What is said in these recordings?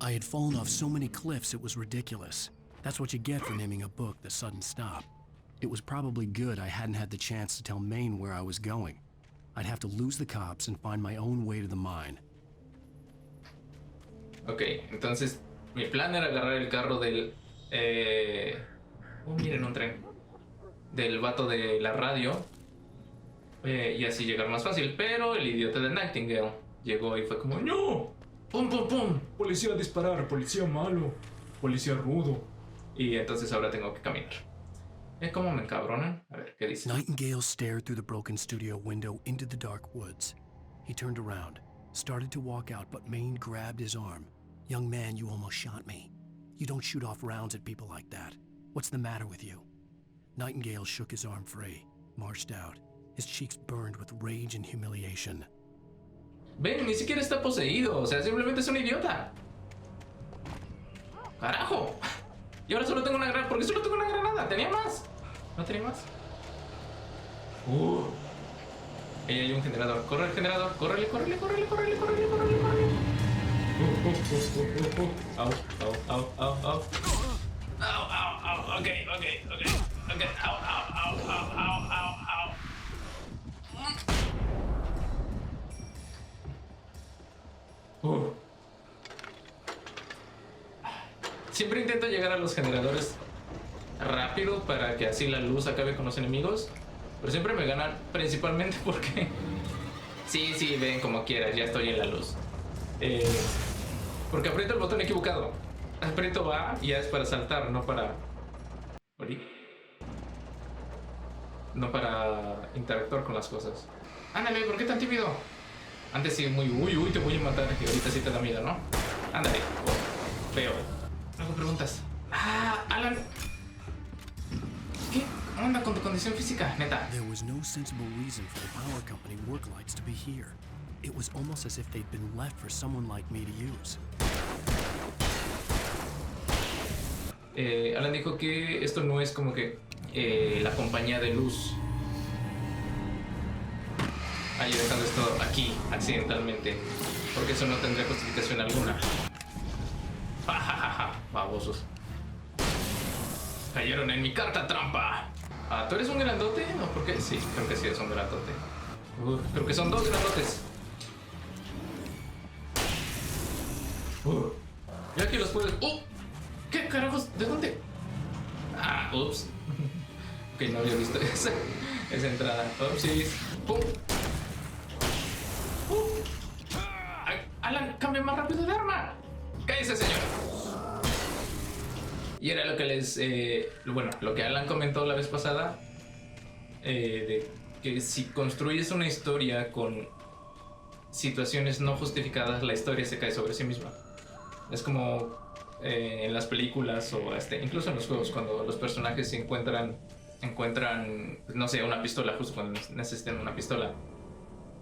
I had fallen off so many cliffs it was ridiculous. That's what you get for naming a book The Sudden Stop. It was probably good I hadn't had the chance to tell Maine where I was going. I'd have to lose the cops and find my own way to the mine. Ok, entonces mi plan era agarrar el carro del... miren, un tren. Del vato de la radio. Y así llegar más fácil. Pero el idiota de Nightingale llegó y fue como... ¡No! ¡Pum, pum, pum! Policía a disparar, policía malo, policía rudo. Y entonces ahora tengo que caminar. ¿Cómo me encabronan? A ver, ¿qué dice? Nightingale stared through the broken studio window into the dark woods. He turned around, started to walk out, but Maine grabbed his arm. Young man, you almost shot me. You don't shoot off rounds at people like that. What's the matter with you? Nightingale shook his arm free, marched out, his cheeks burned with rage and humiliation. Ven, ni siquiera está poseído, o sea, simplemente es un idiota. ¡Carajo! Y ahora solo tengo una granada. ¿Por qué solo tengo una granada? ¿Tenía más? ¿No tenía más? Ahí hay un generador. Corre el generador. Córrele, córrele, córrele, córrele, córrele, córrele, córrele. Au, au, au, au, au. Au, au, au. Ok, ok, ok. Ok, au, au, au, au, au, au, au. Siempre intento llegar a los generadores rápido para que así la luz acabe con los enemigos, pero siempre me ganan, principalmente porque... Sí, ven como quieras, ya estoy en la luz. Porque aprieto el botón equivocado. Aprieto A y ya es para saltar, no para... No para interactuar con las cosas. Ándale, ¿por qué tan tímido? Antes sí, muy uy, te voy a matar, y ahorita sí te da miedo, ¿no? Ándale, feo. Hago preguntas. Alan, ¿qué onda con tu condición física, neta? There was no sensible reason for the power company work lights to be here. It was almost as if they'd been left for someone like me to use. Alan dijo que esto no es como que la compañía de luz haya dejado esto aquí accidentalmente, porque eso no tendría justificación alguna. Jajaja, babosos. Cayeron en mi carta trampa. ¿Tú eres un grandote? No, ¿por qué? Sí, creo que sí es un grandote. Creo que son dos grandotes. Ya que los puedes... ¿Qué carajos? ¿De dónde? Ups. Ok, no había visto esa entrada. Upsis. ¡Pum! Alan, cambia más rápido de arma. ¡Cállese, señor! Y era lo que les... bueno, lo que Alan comentó la vez pasada. De que si construyes una historia con situaciones no justificadas, la historia se cae sobre sí misma. Es como en las películas o incluso en los juegos, cuando los personajes se encuentran, no sé, una pistola, justo cuando necesitan una pistola.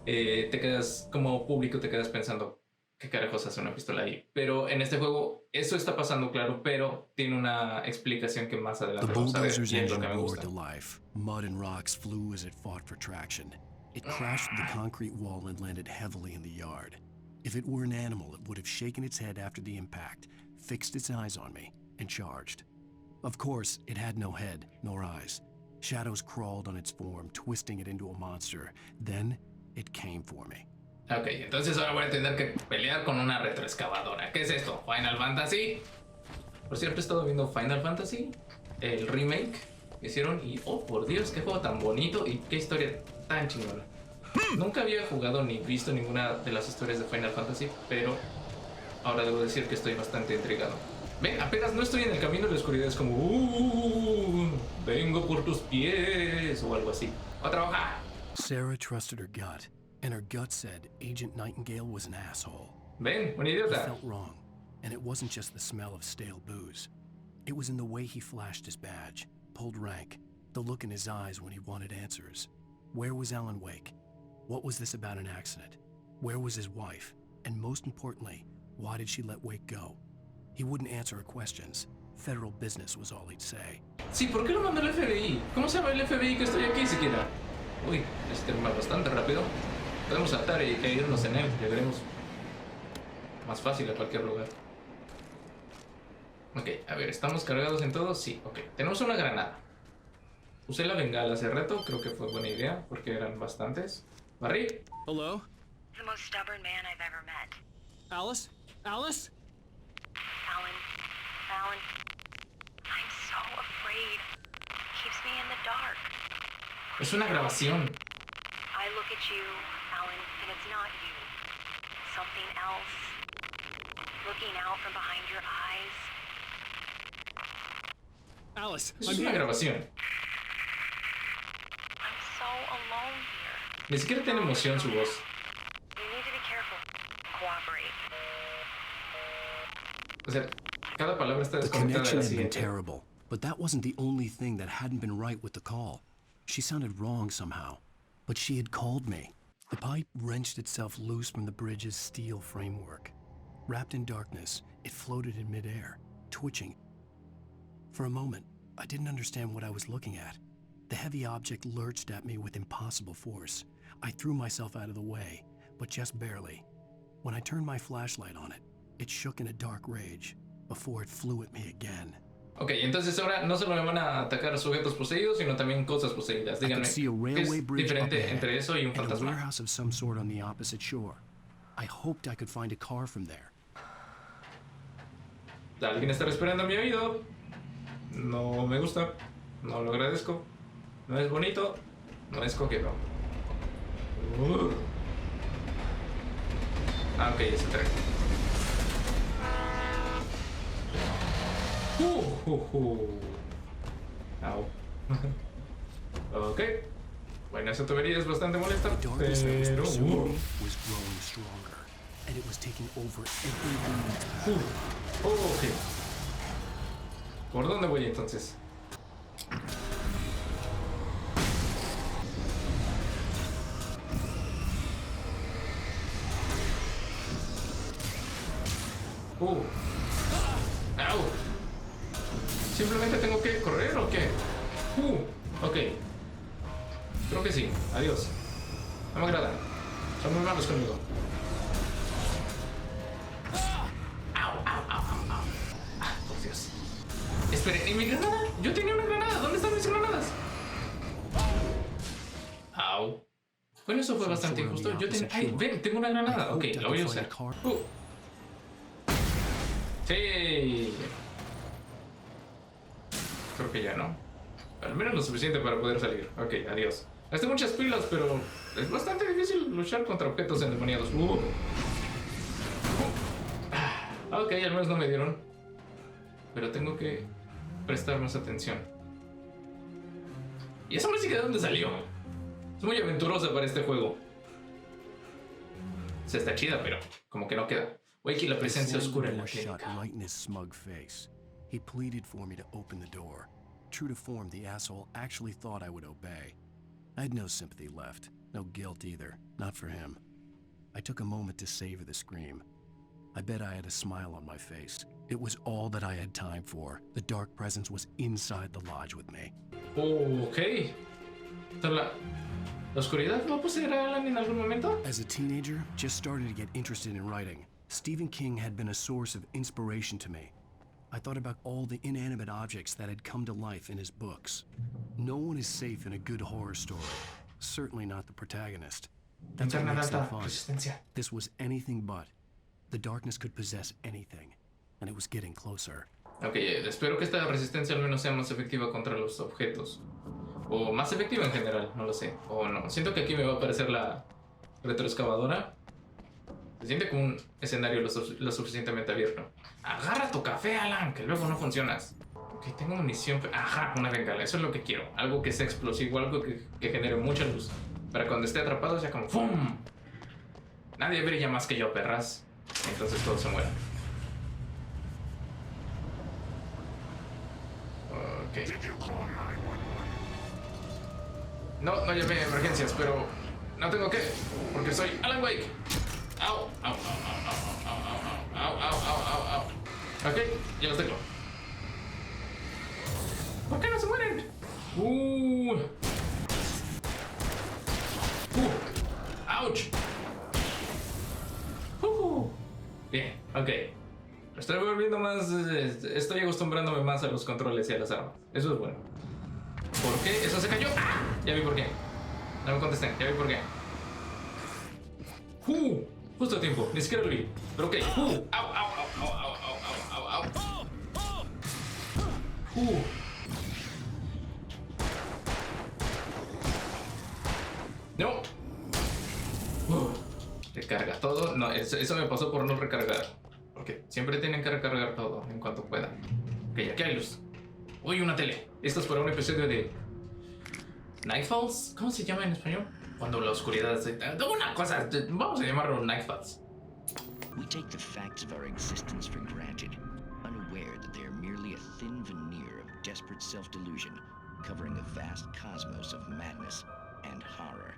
Te quedas, como público, te quedas pensando, ¿qué carajos hace una pistola ahí? Pero en este juego eso está pasando, claro, pero tiene una explicación que más adelante vamos a ver, y es lo que me gusta. Mud and rocks flew as it fought for traction. It crashed through the concrete wall and landed heavily in the yard. If it were an animal, it would have shaken its head after the impact, fixed its eyes on me, and charged. Of course, it had no head, nor eyes. Shadows crawled on its form, twisting it into a monster. Then, it came for me. Ok, entonces ahora voy a tener que pelear con una retroexcavadora. ¿Qué es esto? ¿Final Fantasy? Por cierto, he estado viendo Final Fantasy, el remake que hicieron, y oh, por Dios, qué juego tan bonito y qué historia tan chingona. Nunca había jugado ni visto ninguna de las historias de Final Fantasy, pero ahora debo decir que estoy bastante intrigado. Ven, apenas no estoy en el camino de la oscuridad, es como vengo por tus pies o algo así. ¡A trabajar! Sarah trusted her gut, and her gut said Agent Nightingale was an asshole. Ven, un He idiota. felt wrong, and it wasn't just the smell of stale booze. It was in the way he flashed his badge, pulled rank, the look in his eyes when he wanted answers. Where was Alan Wake? What was this about an accident? Where was his wife? And most importantly, why did she let Wake go? He wouldn't answer her questions. Federal business was all he'd say. Sí, ¿por qué lo mandó el FBI? ¿Cómo se llama el FBI que estoy aquí siquiera? Uy, este va bastante rápido. Podemos saltar e irnos en él. Llegaremos más fácil a cualquier lugar. Ok, a ver, ¿estamos cargados en todo? Sí, ok. Tenemos una granada. Usé la bengala hace rato, creo que fue buena idea, porque eran bastantes. Barry. Hello? The most stubborn man I've ever met. Alice? Alice? Alan. Alan. I'm so afraid. Keeps me in the dark. Es una grabación. I look at you, Alan, and it's not you. Something else. Looking out from behind your eyes. Alice, Es I'm una here. grabación. I'm so alone here. Ni siquiera tiene emoción su voz. You need to be careful. Cooperate. O sea, cada palabra está The desconectada de connection la had been siguiente. terrible, but that wasn't the only thing that hadn't been right with the call. She sounded wrong somehow, but she had called me. The pipe wrenched itself loose from the bridge's steel framework. Wrapped in darkness, it floated in midair, twitching. For a moment, I didn't understand what I was looking at. The heavy object lurched at me with impossible force. I threw myself out of the way, but just barely. When I turned my flashlight on it, it shook in a dark rage before it flew at me again. Ok, entonces ahora no solo me van a atacar sujetos poseídos, sino también cosas poseídas. I Díganme, could see a ¿qué railway es bridge up diferente ahead entre eso y un and a fantasma? warehouse of some sort on the opposite shore. I hoped I could find a car from there. Alguien está respirando a mi oído. No me gusta. No lo agradezco. No es bonito. No es coqueto. Ah, ok, es el tren. Au. Ok. Bueno, esa tubería es bastante molesta, The darkness that was pero... pursuing me was growing stronger, and it was taking over everything in its path. Ok. ¿Por dónde voy entonces? Au. ¿Simplemente tengo que correr o qué? Ok. Creo que sí. Adiós. No me agrada. Son muy malos conmigo. Au, au, au, au, au. Ah, por Dios. Espere, ¿y mi granada? Yo tenía una granada. ¿Dónde están mis granadas? Au. Bueno, eso fue bastante injusto. Yo tengo... ¡Ay, ven! Tengo una granada. Ok, la voy a usar. Sí. Creo que ya no. Al menos lo suficiente para poder salir. Ok, adiós. Gasté muchas pilas, pero es bastante difícil luchar contra objetos endemoniados. Ok, al menos no me dieron. Pero tengo que prestar más atención. ¿Y esa música de dónde salió? Es muy aventurosa para este juego. O sea, está chida, pero como que no queda. Wakey, la presencia oscura en la shut clínica. right in his smug face. He pleaded for me to open the door. True to form, the asshole actually thought I would obey. I had no sympathy left, no guilt either, not for him. I took a moment to savor the scream. I bet I had a smile on my face. It was all that I had time for. The dark presence was inside the lodge with me. Ok. Entonces, ¿la oscuridad va a poseer a Alan en algún momento? As a teenager, just started to get interested in writing. Stephen King had been a source of inspiration to me. I thought about all the inanimate objects that had come to life in his books. No one is safe in a good horror story. Certainly not the protagonist. That's what Interna makes de them alta fun. resistencia. This was anything but. The darkness could possess anything, and it was getting closer. Ok, espero que esta resistencia al menos sea más efectiva contra los objetos. O más efectiva en general, no lo sé. O no. Siento que aquí me va a aparecer la retroexcavadora. Se siente como un escenario lo suficientemente abierto. Agarra tu café, Alan, que luego no funcionas. Ok, tengo munición. Ajá, una bengala. Eso es lo que quiero. Algo que sea explosivo, algo que genere mucha luz. Para cuando esté atrapado sea como ¡fum! Nadie brilla más que yo, perras. Entonces todos se mueran. Ok. No llamé a emergencias, pero no tengo que, porque soy Alan Wake. Au, au, au, au, au, au, au, au, au, au, au. Ok, ya los tengo. ¿Por qué no se mueren? Ouch. Bien, ok. Me estoy volviendo volviendo más... estoy acostumbrándome más a los controles y a las armas. Eso es bueno. ¿Por qué? ¿Eso se cayó? ¡Ah! Ya vi por qué. No me contesten, ya vi por qué. Justo a tiempo, ni siquiera lo vi. Pero ok. Au, au, au, au, au, au, au, au. No. Recarga todo. No, eso me pasó por no recargar. Porque siempre tienen que recargar todo en cuanto puedan. Ok, aquí hay luz. Uy, una tele. Esto es para un episodio de Nightfalls. ¿Cómo se llama en español? Cuando la oscuridad se... Una cosa, vamos a llamarlo Nightfalls. We take the facts of our existence for granted, unaware that they are merely a thin veneer of desperate self-delusion, covering a vast cosmos of madness and horror.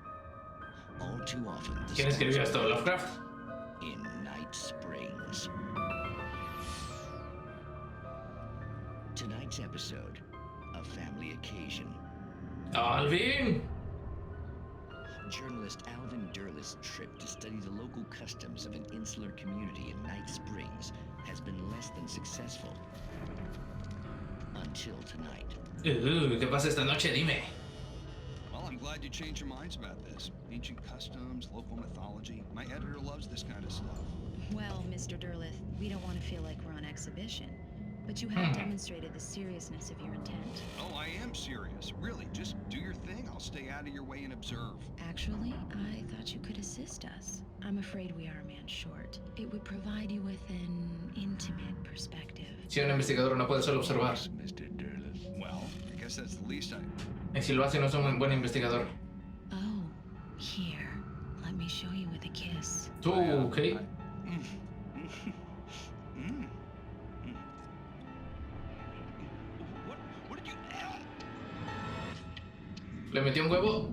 All too often, ¿Quién escribió esto? ¿Lovecraft? In Night Springs. Tonight's episode, a family occasion. ¡Alvin! Journalist Alvin Derlis' trip to study the local customs of an insular community in Night Springs has been less than successful. Until tonight. ¿Qué pasa esta noche? Dime. Well, I'm glad you changed your minds about this. Ancient customs, local mythology. My editor loves this kind of stuff. Well, Mr. Derlith, we don't want to feel like we're on exhibition, but you have demonstrated the seriousness of your intent. Oh, I am serious. Really, just do your thing. I'll stay out of your way and observe. Actually, I thought you could assist us. I'm afraid we are a man short. It would provide you with an intimate perspective. Si un investigador no puede solo observar. Mr. Derlis. Well, I guess that's the least I... Y si lo hace, no es un buen investigador. Oh, here. Let me show you with a kiss. Tú, ok. What did you... Le metió un huevo.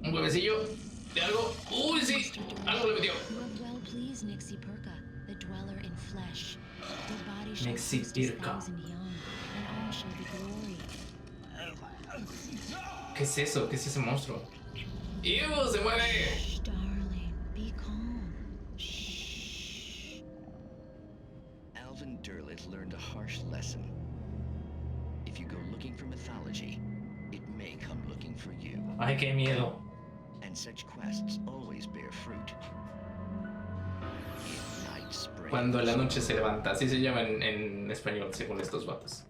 Un huevecillo. ¿De algo? ¡Uy, sí! Algo le metió. You are well pleased, Nixie Perka, the dweller in flesh. Their body shall Nixie feast Perka. 1,000 young, and all shall be glory. ¿Qué es eso? ¿Qué es ese monstruo? ¡Ew! ¡Se mueve! Shh, darling, be calm. Shh. Alvin Derlis learned a harsh lesson. If you go looking for mythology, it may come looking for you. Ay, qué miedo. And such quests always bear fruit. In Night Springs. Cuando la noche se levanta. Así se llama en español, según estos vatos.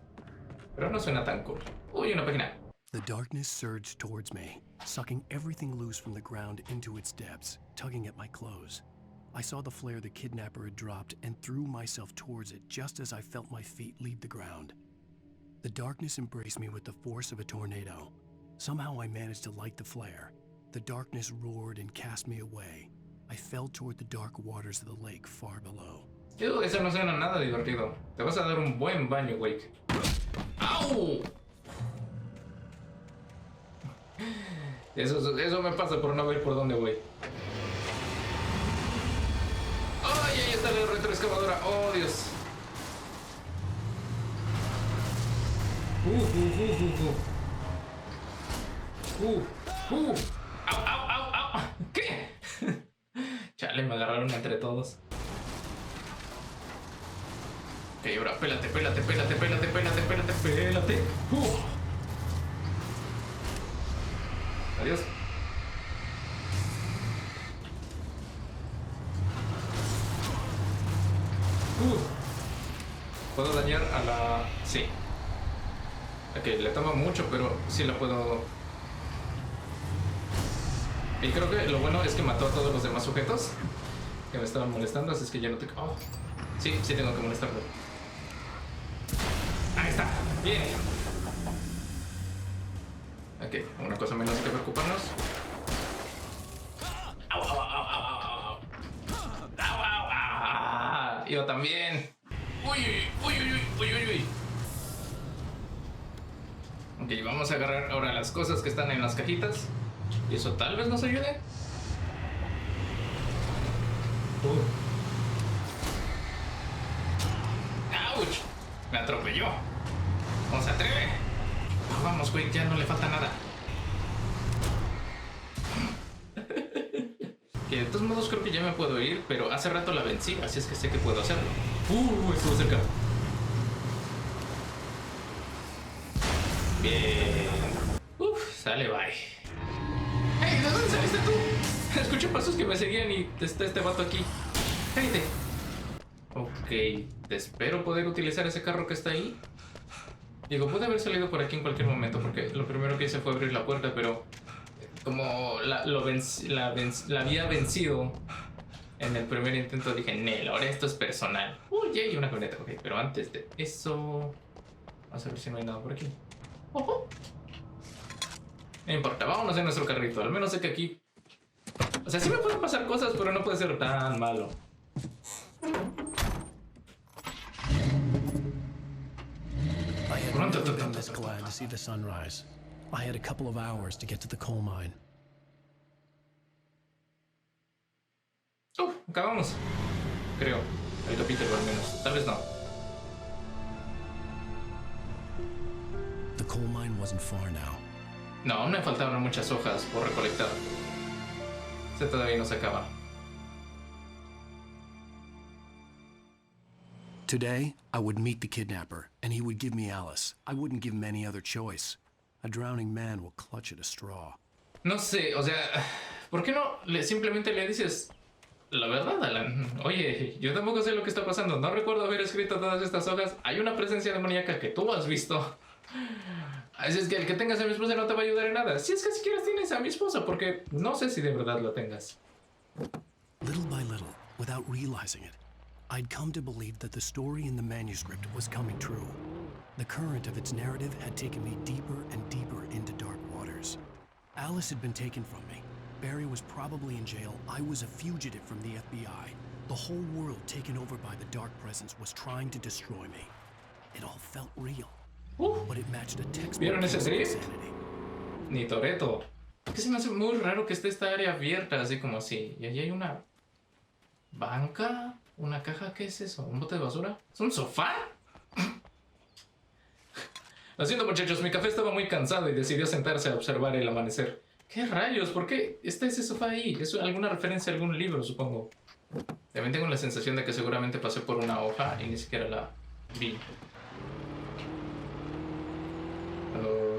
Pero no suena tan cool. Uy, una página. The darkness surged towards me, sucking everything loose from the ground into its depths, tugging at my clothes. I saw the flare the kidnapper had dropped and threw myself towards it just as I felt my feet leave the ground. The darkness embraced me with the force of a tornado. Somehow I managed to light the flare. The darkness roared and cast me away. I fell toward the dark waters of the lake far below. Ew, eso no suena nada divertido. Te vas a dar un buen baño, Wake. ¡Au! Eso me pasa por no ver por dónde voy. ¡Ay, ahí está la retroexcavadora! ¡Oh, Dios! ¡Au, au, au, au! ¿Qué? Chale, me agarraron entre todos. Ok, ahora pélate, pélate, pélate, pélate, pélate, pélate, pélate. Adiós. ¿Puedo dañar a la...? Sí. Ok, le toma mucho, pero sí la puedo... Y creo que lo bueno es que mató a todos los demás sujetos que me estaban molestando, así es que ya no te... Oh. Sí, sí tengo que molestarlo. Ahí está. Bien. Ok, una cosa menos que preocuparnos. ¡Au, au, au, au, au, au! ¡Au, au, au! Yo también. ¡Uy, uy, uy, uy, uy, uy, uy! Ok, vamos a agarrar ahora las cosas que están en las cajitas. Y eso tal vez nos ayude. ¡Auch! Me atropelló. ¿Cómo se atreve? No, vamos, güey, ya no le falta nada. Que de todos modos creo que ya me puedo ir, pero hace rato la vencí, así es que sé que puedo hacerlo. Estuvo cerca. Bien. Uf, sale, bye. ¡Hey! ¿De dónde saliste tú? Escuché pasos que me seguían y está este vato aquí. ¡Cállate! Ok, espero poder utilizar ese carro que está ahí. Digo, pude haber salido por aquí en cualquier momento porque lo primero que hice fue abrir la puerta, pero como la había vencido en el primer intento, dije, Nel, ahora esto es personal. Uy, y una camioneta, ok, pero antes de eso... Vamos a ver si no hay nada por aquí. ¡Ojo! No importa, vámonos en nuestro carrito. Al menos sé que aquí... O sea, sí me pueden pasar cosas, pero no puede ser tan malo. I had never been this glad to see the sunrise. I had a couple of hours to get to the coal mine. Acabamos. Creo. El capítulo al menos. Tal vez no. The coal mine wasn't far now. No, aún me faltaban muchas hojas por recolectar. Este todavía no se acaba. Today, I would meet the kidnapper, and he would give me Alice. I wouldn't give him any other choice. A drowning man will clutch at a straw. No sé, o sea, ¿por qué no simplemente le dices la verdad, Alan? Oye, yo tampoco sé lo que está pasando. No recuerdo haber escrito todas estas hojas. Hay una presencia demoníaca que tú has visto. Así es que el que tengas a mi esposa no te va a ayudar en nada. Si es que siquiera tienes a mi esposa, porque no sé si de verdad la tengas. Little by little, without realizing it, I'd come to believe that the story in the manuscript was coming true. The current of its narrative had taken me deeper and deeper into dark waters. Alice had been taken from me. Barry was probably in jail. I was a fugitive from the FBI. The whole world taken over by the dark presence was trying to destroy me. It all felt real. But it matched a textbook ¿Vieron ese case of drift? insanity. Ni Toretto. Es que se me hace muy raro que esté esta área abierta, así como así. Y allí hay una banca, una caja, ¿qué es eso? ¿Un bote de basura? ¿Es un sofá? Lo siento, muchachos, mi café estaba muy cansado y decidió sentarse a observar el amanecer. ¿Qué rayos? ¿Por qué está ese sofá ahí? ¿Es alguna referencia a algún libro, supongo? También tengo la sensación de que seguramente pasé por una hoja y ni siquiera la vi.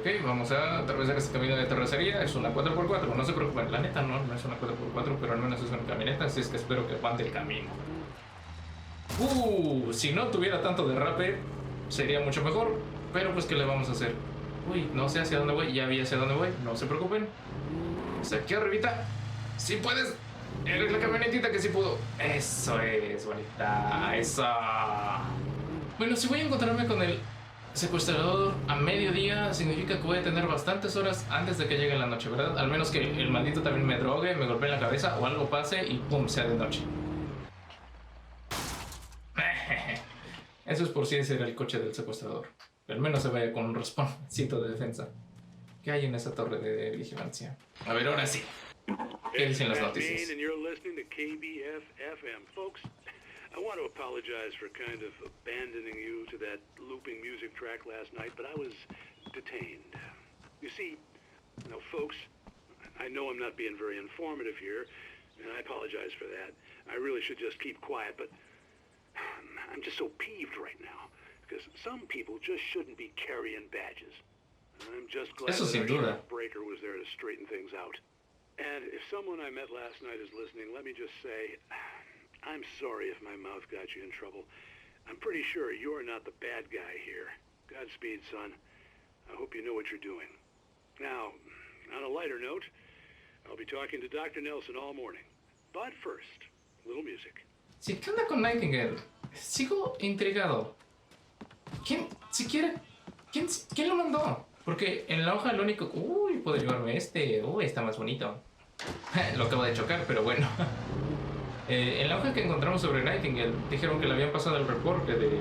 Ok, vamos a atravesar este camino de terracería. Es una 4x4, no se preocupen. La neta no es una 4x4, pero al menos es una camioneta, así es que espero que aguante el camino. Si no tuviera tanto derrape, sería mucho mejor. Pero pues, ¿qué le vamos a hacer? Uy, no sé hacia dónde voy, ya vi hacia dónde voy, no se preocupen. Pues aquí arribita, si puedes, eres la camionetita que sí pudo. Eso es, bonita, eso. Bueno, si voy a encontrarme con el secuestrador a mediodía, significa que voy a tener bastantes horas antes de que llegue la noche, ¿verdad? Al menos que el maldito también me drogue, me golpee en la cabeza o algo pase y pum, sea de noche. Eso es por si ese era el coche del secuestrador. Al menos se vaya con un respawncito de defensa. ¿Qué hay en esa torre de vigilancia? A ver, ahora sí. ¿Qué dicen las noticias? And you're listening to KBF-FM. Folks, I want to apologize for kind of abandoning you to that looping music track last night, but I was detained. You see, now, folks, I know I'm not being very informative here, and I apologize for that. I really should just keep quiet, but I'm just so peeved right now. Because some people just shouldn't be carrying badges. I'm just glad that Breaker was there to straighten things out. And if someone I met last night is listening, let me just say, I'm sorry if my mouth got you in trouble. I'm pretty sure you're not the bad guy here. Godspeed, son. I hope you know what you're doing. Now, on a lighter note, I'll be talking to Dr. Nelson all morning. But first, a little music. Sí, ¿qué onda con Nightingale? Sigo intrigado. ¿Quién lo mandó? Porque en la hoja lo único... Uy, puedo llevarme este. Uy, está más bonito. Lo acabo de chocar, pero bueno. En la hoja que encontramos sobre Nightingale, dijeron que le habían pasado el reporte de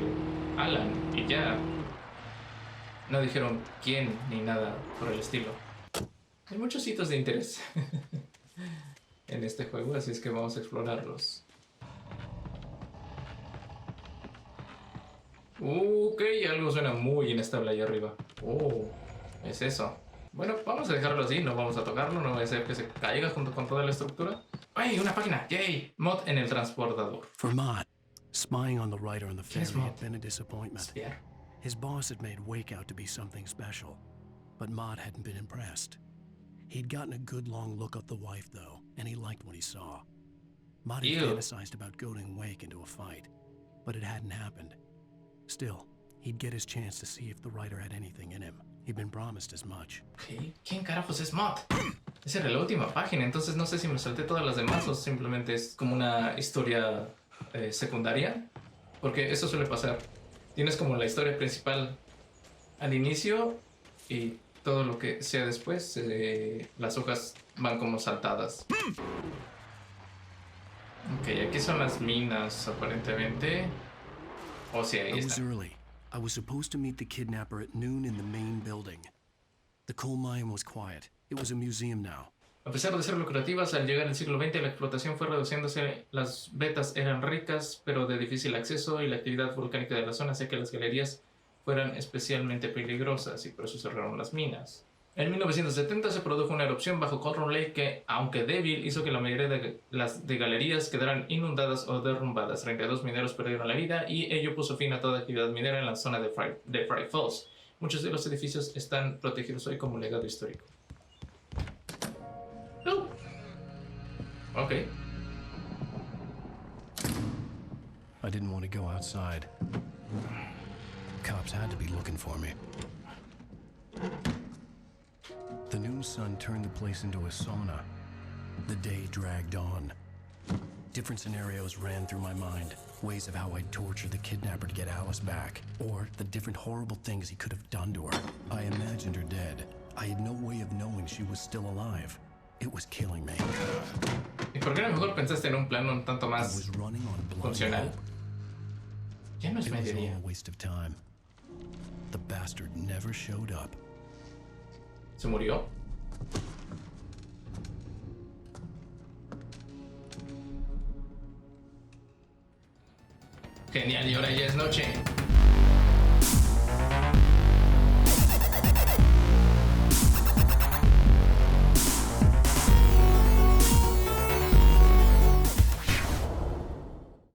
Alan y ya. No dijeron quién ni nada por el estilo. Hay muchos sitios de interés en este juego, así es que vamos a explorarlos. Ok, algo suena muy inestable ahí arriba. Es eso. Bueno, vamos a dejarlo así, no vamos a tocarlo, no va a ser que se caiga junto con toda la estructura. ¡Ay, una página! ¡Yay! Mod en el transportador. For Mott, spying on the writer on the ¿Quién es ferry Mott? had been a disappointment. Espiar. His boss had made Wake out to be something special. But Maud hadn't been impressed. He'd gotten a good long look at the wife, though, and he liked what he saw. Maud had fantasized about goading Wake into a fight, but it hadn't happened. Still, he'd get his chance to see if the writer had anything in him. He'd been promised as much. Okay. ¿Quién carajos es Maud? Esa era la última página, entonces no sé si me salté todas las demás o simplemente es como una historia secundaria. Porque eso suele pasar. Tienes como la historia principal al inicio y todo lo que sea después, las hojas van como saltadas. Ok, aquí son las minas aparentemente. Oh, sí, ahí I was está. early. I was supposed to meet the kidnapper at noon in the main building. The coal mine was quiet. It was a museum now. A pesar de ser lucrativas, al llegar al siglo XX la explotación fue reduciéndose, las vetas eran ricas pero de difícil acceso y la actividad volcánica de la zona hacía que las galerías fueran especialmente peligrosas y por eso cerraron las minas. En 1970 se produjo una erupción bajo Cauldron Lake que, aunque débil, hizo que la mayoría de las galerías quedaran inundadas o derrumbadas. 32 mineros perdieron la vida y ello puso fin a toda actividad minera en la zona de Fry Falls. Muchos de los edificios están protegidos hoy como legado histórico. Okay. I didn't want to go outside. Cops had to be looking for me. The noon sun turned the place into a sauna. The day dragged on. Different scenarios ran through my mind. Ways of how I'd torture the kidnapper to get Alice back. Or the different horrible things he could have done to her. I imagined her dead. I had no way of knowing she was still alive. It was killing me. ¿Y por qué no mejor pensaste en un plano un tanto I más was running on blood funcional? hope. Ya no es It was all mediodía. a waste of time. The bastard never showed up. ¿Se murió? Genial, y ahora ya es noche.